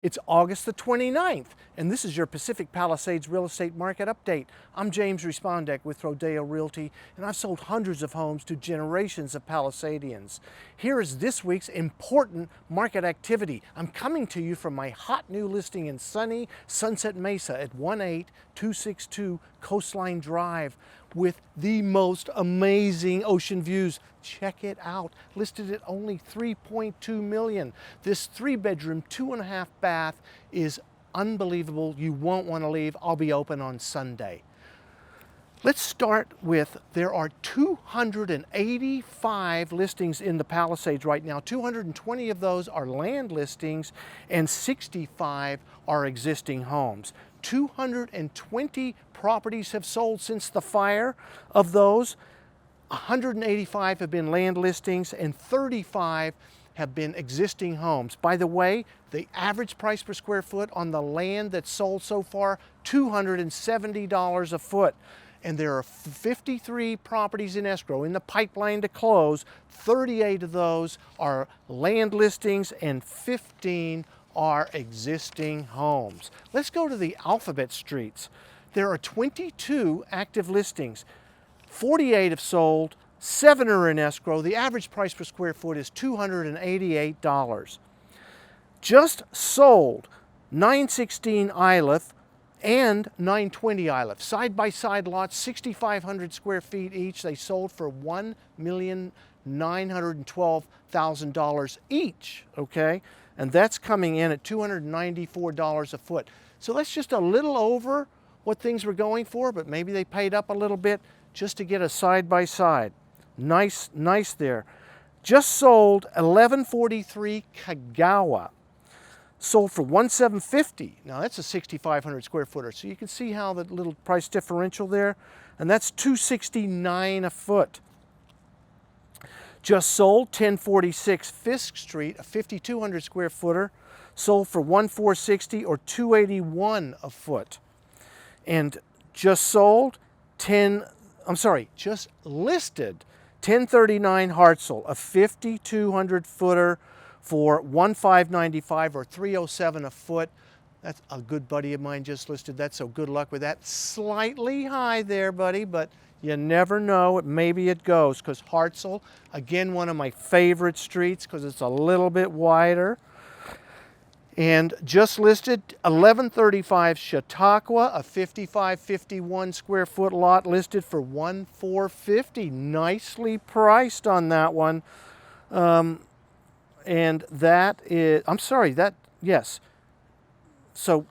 It's August the 29th, and this is your Pacific Palisades Real Estate Market Update. I'm James Respondek with Rodeo Realty, and I've sold hundreds of homes to generations of Palisadians. Here is this week's important market activity. I'm coming to you from my hot new listing in sunny Sunset Mesa at 18262 Coastline Drive with the most amazing ocean views. Check it out. Listed at only $3.2 million. This 3-bedroom, 2.5 bath is unbelievable. You won't want to leave. I'll be open on Sunday. Let's start with, there are 285 listings in the Palisades right now. 220 of those are land listings and 65 are existing homes. 220 properties have sold since the fire. Of those, 185 have been land listings and 35 have been existing homes. By the way, the average price per square foot on the land that's sold so far, $270 a foot. And there are 53 properties in escrow in the pipeline to close. 38 of those are land listings and 15 are existing homes. Let's go to the alphabet streets. There are 22 active listings. 48 have sold, 7 are in escrow. The average price per square foot is $288. Just sold 916 Iliff and 920 Iliff. Side-by-side lots, 6,500 square feet each. They sold for $1,912,000 each, okay? And that's coming in at $294 a foot. So that's just a little over what things were going for, but maybe they paid up a little bit just to get a side-by-side. Nice there. Just sold 1143 Kagawa. Sold for $1,750. Now that's a 6,500 square footer, so you can see how the little price differential there, and that's $269 a foot. Just sold 1046 Fisk Street, a 5,200 square footer, sold for $1,460 or $281 a foot. And just sold just listed 1039 Hartzell, a 5,200 footer for $1,595 or $307 a foot. That's a good buddy of mine just listed that, so good luck with that. Slightly high there, buddy, but you never know. Maybe it goes, because Hartzell, again, one of my favorite streets because it's a little bit wider. And just listed 1135 Chautauqua, a 5551 square foot lot, listed for $1,450. Nicely priced on that one. And that is, yes. So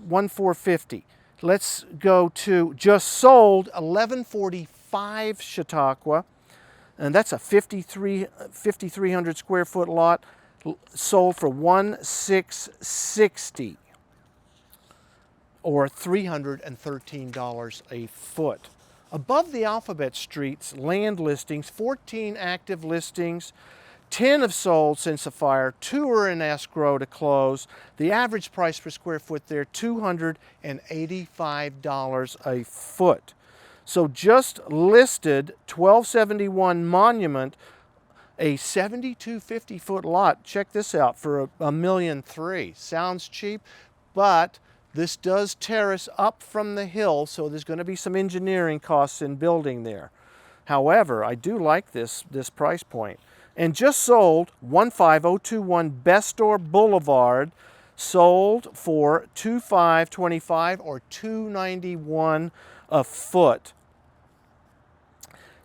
$1,450. Let's go to just sold 1145 Chautauqua, and that's a 5,300 square foot lot, sold for $1,660 or $313 a foot. Above the alphabet streets, land listings, 14 active listings. 10 have sold since the fire, 2 are in escrow to close. The average price per square foot there, $285 a foot. So just listed 1271 Monument, a 7,250 foot lot. Check this out, for $1.3 million. Sounds cheap, but this does terrace up from the hill, so there's going to be some engineering costs in building there. However, I do like this price point. And just sold 15021 Bestor Boulevard, sold for $2,525 or $291 a foot.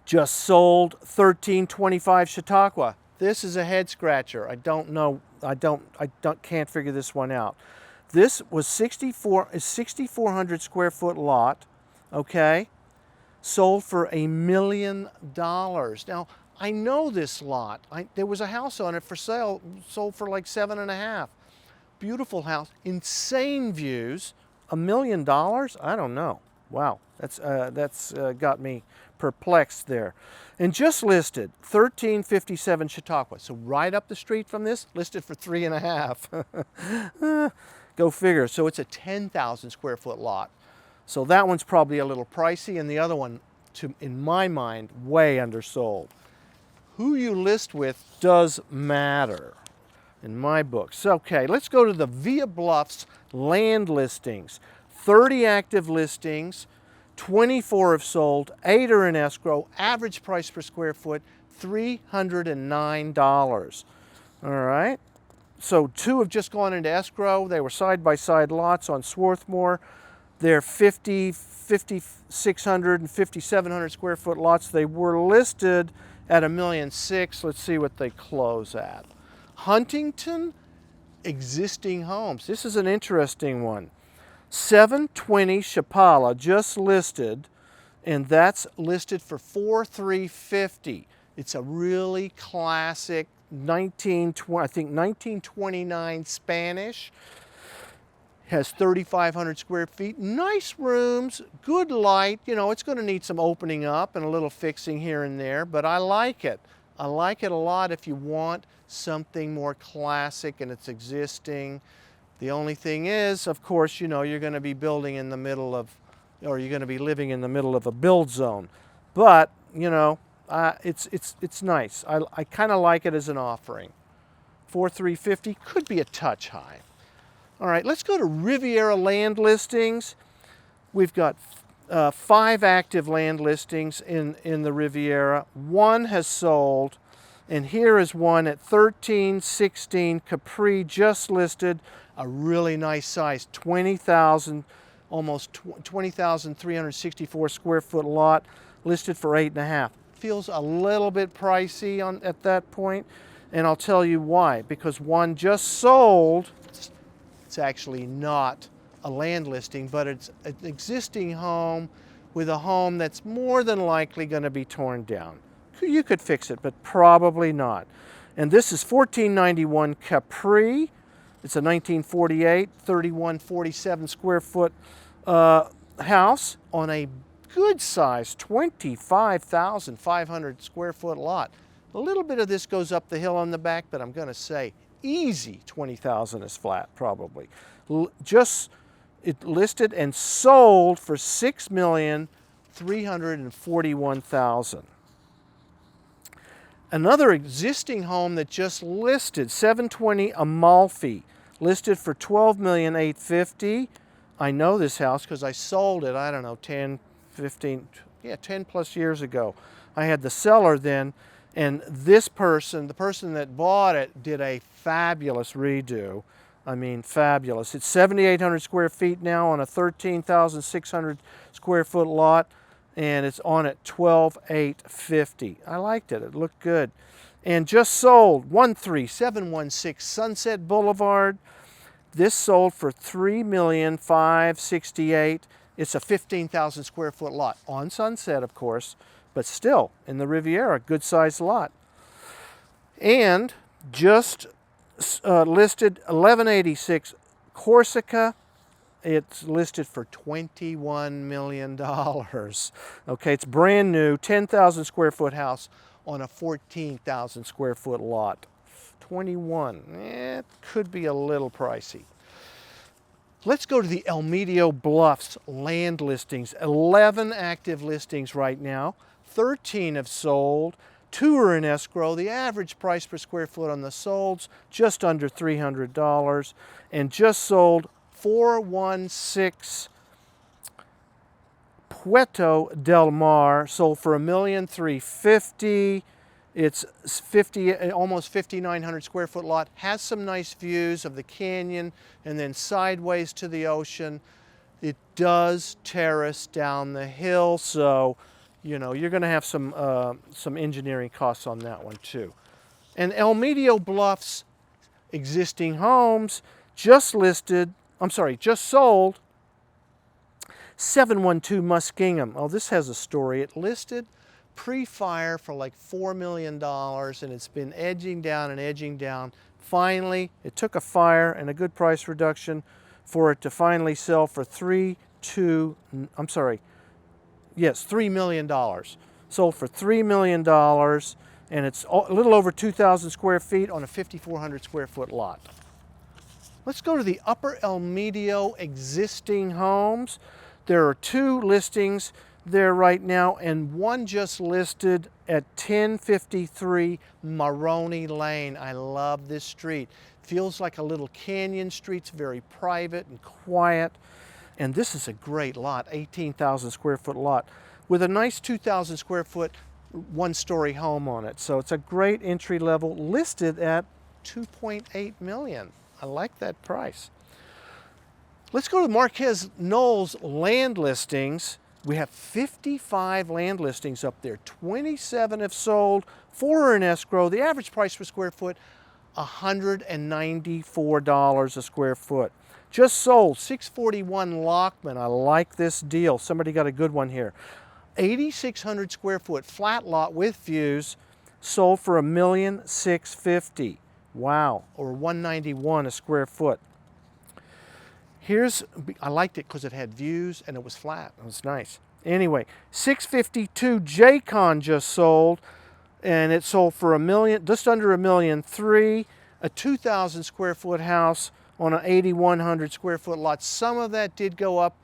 Just sold 1325 Chautauqua. This is a head scratcher. I don't know. Can't figure this one out. This was 6,400 square foot lot. Okay, sold for $1 million. Now, I know this lot. There was a house on it for sale, sold for like $7.5. Beautiful house, insane views. $1 million? I don't know. Wow, that's got me perplexed there. And just listed 1357 Chautauqua, so right up the street from this, listed for $3.5. Go figure. So it's a 10,000 square foot lot. So that one's probably a little pricey, and the other one, in my mind, way undersold. Who you list with does matter. in my books. Okay, let's go to the Via Bluffs land listings. 30 active listings, 24 have sold, 8 are in escrow. Average price per square foot, $309. All right. So 2 have just gone into escrow. They were side-by-side lots on Swarthmore. They're 5,600 and 5,700 square foot lots. They were listed at $1.6 million. Let's see what they close at. Huntington, existing homes. This is an interesting one. 720 Chapala just listed, and that's listed for $4,350. It's a really classic 1929 Spanish. Has 3,500 square feet, nice rooms, good light. You know, it's going to need some opening up and a little fixing here and there, but I like it. I like it a lot if you want something more classic and it's existing. The only thing is, of course, you know, you're going to be building in the middle of, or you're going to be living in the middle of a build zone. But, you know, it's nice. I kind of like it as an offering. $4,350 could be a touch high. All right, let's go to Riviera land listings. We've got 5 active land listings in the Riviera. 1 has sold, and here is one at 1316 Capri, just listed, a really nice size, 20,000, almost 20,364 square foot lot, listed for 8.5. Feels a little bit pricey at that point, and I'll tell you why. Because 1 just sold. It's actually not a land listing, but it's an existing home with a home that's more than likely going to be torn down. You could fix it, but probably not. And this is 1491 Capri. It's a 1948, 3147 square foot house on a good size, 25,500 square foot lot. A little bit of this goes up the hill on the back, but I'm going to say easy 20,000 is flat, probably. Just it listed and sold for $6,341,000. Another existing home that just listed, 720 Amalfi, listed for $12,850,000. I know this house because I sold it, I don't know, 10 plus years ago. I had the seller then, and this person, the person that bought it, did a fabulous redo. I mean, fabulous. It's 7,800 square feet now on a 13,600 square foot lot, and it's on at $12,850. I liked it. It looked good. And just sold, 13716 Sunset Boulevard. This sold for $3,568,000. It's a 15,000 square foot lot on Sunset, of course, but still in the Riviera, good sized lot. And just listed 1186 Corsica. It's listed for $21 million. Okay, it's brand new, 10,000 square foot house on a 14,000 square foot lot. 21, it could be a little pricey. Let's go to the El Medio Bluffs land listings. 11 active listings right now. 13 have sold. 2 are in escrow. The average price per square foot on the solds, just under $300. And just sold 416 Puerto del Mar, sold for $1,350,000. It's almost 5,900 square foot lot. Has some nice views of the canyon and then sideways to the ocean. It does terrace down the hill, so you know you're going to have some engineering costs on that one too. And El Medio Bluffs existing homes just listed. Just sold. 712 Muskingum. Oh, this has a story. It listed pre-fire for like $4 million, and it's been edging down and edging down. Finally, it took a fire and a good price reduction for it to finally sell for $3 million. Sold for $3 million, and it's a little over 2,000 square feet on a 5,400 square foot lot. Let's go to the Upper El Medio existing homes. There are 2 listings there right now, and 1 just listed at 1053 Maroney Lane. I love this street. Feels like a little canyon street. It's very private and quiet. And this is a great lot, 18,000 square foot lot with a nice 2,000 square foot one-story home on it. So it's a great entry level, listed at $2.8 million. I like that price. Let's go to Marquez Knolls land listings. We have 55 land listings up there. 27 have sold, 4 are in escrow. The average price per square foot, $194 a square foot. Just sold, 641 Lockman. I like this deal. Somebody got a good one here. 8,600 square foot flat lot with views, sold for $1,650,000. Wow, or $191 a square foot. I liked it because it had views and it was flat. It was nice. Anyway, 652 J-Con just sold, and it sold for just under $1,300,000. A 2,000 square foot house on an 8,100 square foot lot. Some of that did go up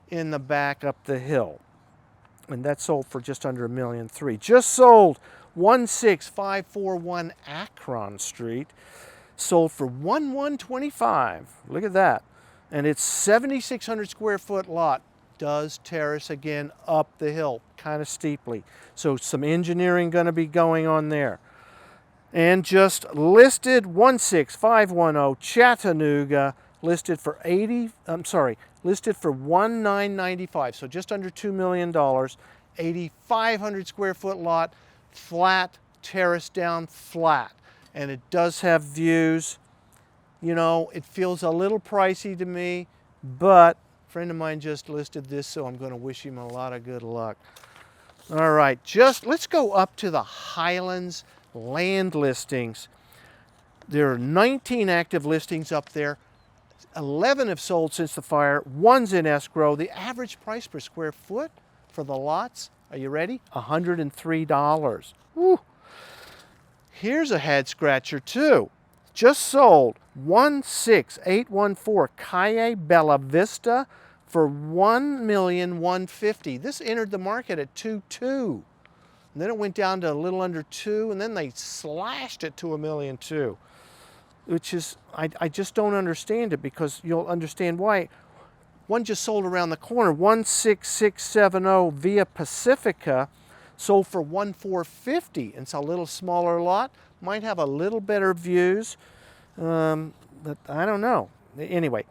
in the back up the hill, and that sold for just under $1,300,000. Just sold 16541 Akron Street, sold for $1,125,000. Look at that. And it's 7,600 square foot lot. Does terrace again up the hill, kind of steeply. So some engineering going to be going on there. And just listed 16510 Chattanooga, listed for $1,995. So just under $2 million. 8,500 square foot lot, flat, terrace down, flat. And it does have views. You know, it feels a little pricey to me, but a friend of mine just listed this, so I'm going to wish him a lot of good luck. All right, let's go up to the Highlands land listings. There are 19 active listings up there. 11 have sold since the fire. 1's in escrow. The average price per square foot for the lots, are you ready? $103. Woo. Here's a head scratcher too. Just sold 16814 Calle Bella Vista for $1,150,000. This entered the market at 2.2, and then it went down to a little under 2, and then they slashed it to $1,200,000, which is, I just don't understand it, because you'll understand why. One just sold around the corner, 16670 Via Pacifica, sold for $1,450,000. It's a little smaller lot, might have a little better views, but I don't know. Anyway,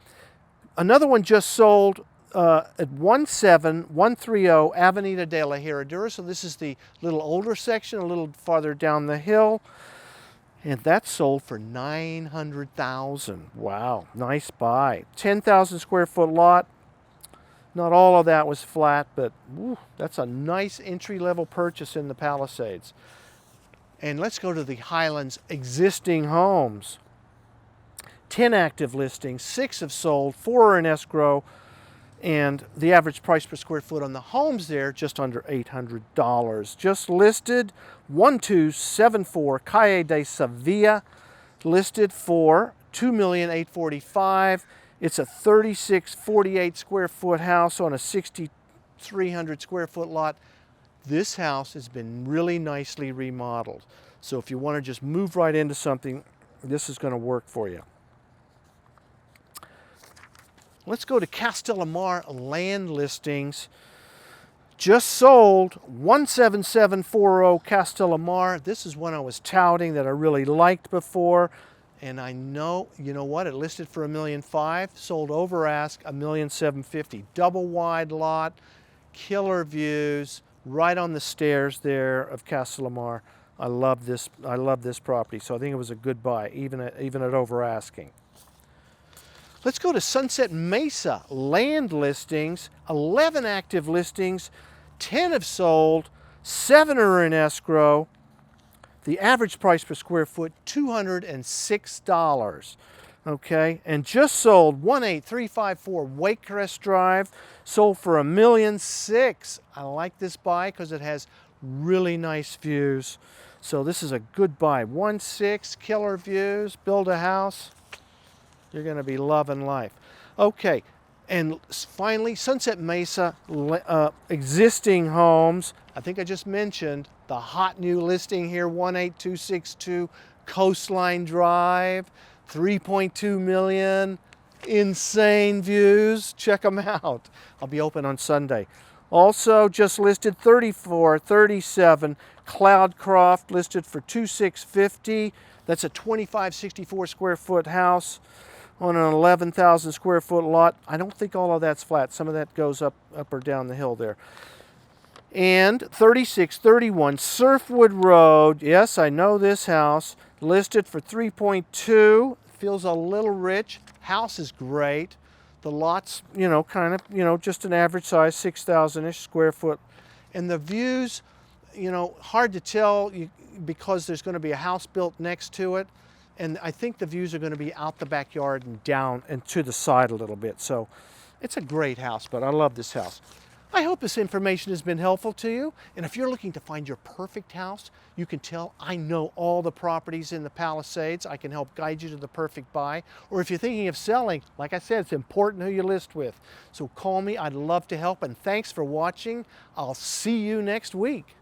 another one just sold at 17130 Avenida de la Herradura. So this is the little older section, a little farther down the hill. And that sold for $900,000. Wow, nice buy. 10,000 square foot lot. Not all of that was flat, but that's a nice entry-level purchase in the Palisades. And let's go to the Highlands existing homes. 10 active listings, 6 have sold, 4 are in escrow, and the average price per square foot on the homes there, just under $800. Just listed 1274 Calle de Sevilla, listed for $2,845,000. It's a 3648 square foot house on a 6,300 square foot lot. This house has been really nicely remodeled. So if you want to just move right into something, this is going to work for you. Let's go to Castellamar land listings. Just sold 17740 Castellamar. This is one I was touting that I really liked before. And I know, you know what, it listed for $1,500,000, sold over ask $1,750,000. Double wide lot, killer views, right on the stairs there of Castellamar. I love this property, so I think it was a good buy, even at over asking. Let's go to Sunset Mesa land listings. 11 active listings, 10 have sold, 7 are in escrow. The average price per square foot, $206. Okay, and just sold 18354 Wakecrest Drive, sold for $1,600,000. I like this buy because it has really nice views. So this is a good buy. 1.6 killer views, build a house. You're going to be loving life. Okay, and finally, Sunset Mesa existing homes. I think I just mentioned the hot new listing here, 18262 Coastline Drive. 3.2 million. Insane views. Check them out. I'll be open on Sunday. Also just listed 3437 Cloudcroft, listed for 2650. That's a 2564 square foot house on an 11,000 square foot lot. I don't think all of that's flat. Some of that goes up or down the hill there. And 3631 Surfwood Road. Yes, I know this house. Listed for 3.2. Feels a little rich. House is great. The lot's, kind of, just an average size, 6,000-ish square foot. And the views, hard to tell because there's going to be a house built next to it. And I think the views are going to be out the backyard and down and to the side a little bit. So it's a great house, but I love this house. I hope this information has been helpful to you. And if you're looking to find your perfect house, you can tell I know all the properties in the Palisades. I can help guide you to the perfect buy. Or if you're thinking of selling, like I said, it's important who you list with. So call me, I'd love to help. And thanks for watching. I'll see you next week.